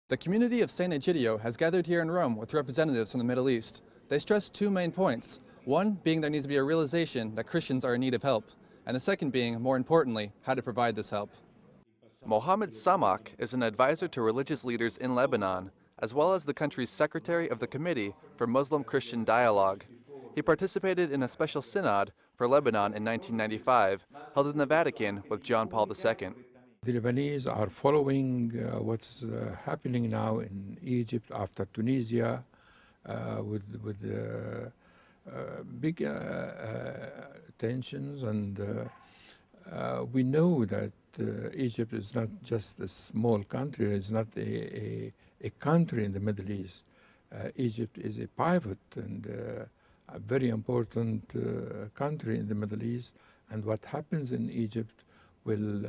The community of Sant'Egidio has gathered here in Rome with representatives from the Middle East. They stress two main points. One being there needs to be a realization that Christians are in need of help, and the second being, more importantly, how to provide this help. Mohammed Sammak is an advisor to religious leaders in Lebanon, as well as the country's secretary of the Committee for Muslim-Christian Dialogue. He participated in a special synod for Lebanon in 1995, held in the Vatican with John Paul II. The Lebanese are following what's happening now in Egypt after Tunisia with big tensions, and we know that Egypt is not just a small country, it's not a country in the Middle East. Egypt is a pivot and a very important country in the Middle East, and what happens in Egypt will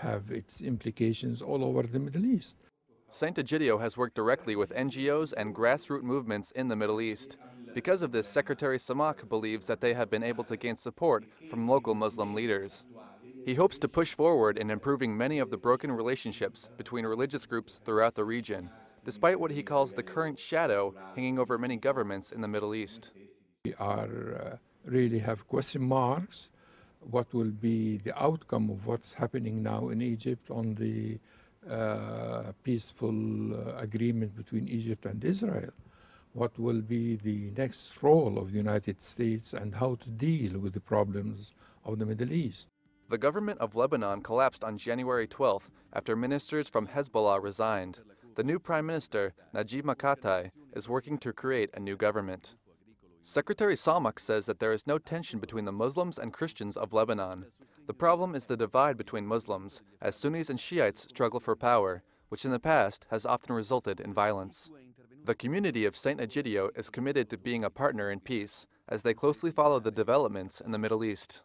have its implications all over the Middle East. Sant'Egidio has worked directly with NGOs and grassroots movements in the Middle East. Because of this, Secretary Sammak believes that they have been able to gain support from local Muslim leaders. He hopes to push forward in improving many of the broken relationships between religious groups throughout the region, despite what he calls the current shadow hanging over many governments in the Middle East. We really have question marks. What will be the outcome of what's happening now in Egypt on the peaceful agreement between Egypt and Israel? What will be the next role of the United States and how to deal with the problems of the Middle East? The government of Lebanon collapsed on January 12th after ministers from Hezbollah resigned. The new Prime Minister, Najib Mikati, is working to create a new government. Secretary Sammak says that there is no tension between the Muslims and Christians of Lebanon. The problem is the divide between Muslims, as Sunnis and Shiites struggle for power, which in the past has often resulted in violence. The community of Sant'Egidio is committed to being a partner in peace, as they closely follow the developments in the Middle East.